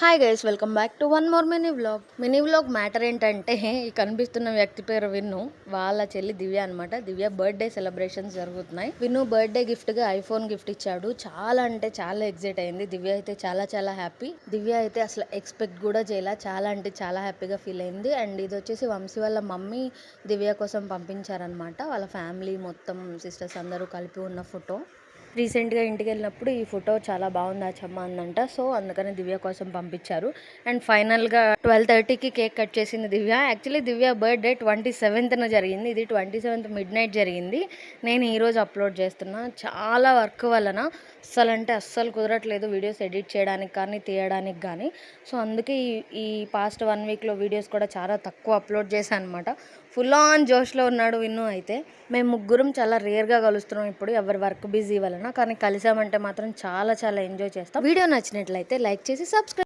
Hi guys, welcome back to one more mini vlog. Matter ఏంటంటే ఈ కనిపిస్తున్న వ్యక్తి పేరు విన్ను, వాళ్ళ చెల్లి దివ్య అనమాట. దివ్య బర్త్డే సెలబ్రేషన్స్ జరుగుతున్నాయి. విన్ను బర్త్డే గిఫ్ట్ గా ఐఫోన్ గిఫ్ట్ ఇచ్చాడు. చాలా అంటే చాలా ఎక్సైట్ అయింది. దివ్య అయితే చాలా హ్యాపీ. దివ్య అయితే అసలు ఎక్స్పెక్ట్ కూడా చేయాల, చాలా అంటే చాలా హ్యాపీగా ఫీల్ అయింది. అండ్ ఇది వచ్చేసి వంశీ వాళ్ళ మమ్మీ దివ్య కోసం పంపించారనమాట. వాళ్ళ ఫ్యామిలీ మొత్తం సిస్టర్స్ అందరూ కలిపి ఉన్న ఫోటో. రీసెంట్గా ఇంటికి వెళ్ళినప్పుడు ఈ ఫోటో చాలా బాగుంది చెమ్మ అందంట. సో అందుకని దివ్య కోసం పంపించారు. అండ్ ఫైనల్గా 12:30కి కేక్ కట్ చేసింది దివ్య. యాక్చువల్లీ దివ్య బర్త్డే 27న జరిగింది. ఇది 27th మిడ్ నైట్ జరిగింది. నేను ఈరోజు అప్లోడ్ చేస్తున్నా. చాలా వర్క్ వలన అస్సలు కుదరట్లేదు వీడియోస్ ఎడిట్ చేయడానికి కానీ తీయడానికి కానీ. సో అందుకే ఈ పాస్ట్ 1 వీక్లో వీడియోస్ కూడా చాలా తక్కువ అప్లోడ్ చేశాను అనమాట. ఫుల్ ఆన్ జోష్లో ఉన్నాడు విన్ను. అయితే మేము ముగ్గురం చాలా రేర్గా కలుస్తున్నాం ఇప్పుడు, ఎవరి వర్క్ బిజీ వలన. కానీ కలిసామంటే మాత్రం చాలా ఎంజాయ్ చేస్తాం. వీడియో నచ్చినట్లయితే లైక్ చేసి సబ్స్క్రైబ్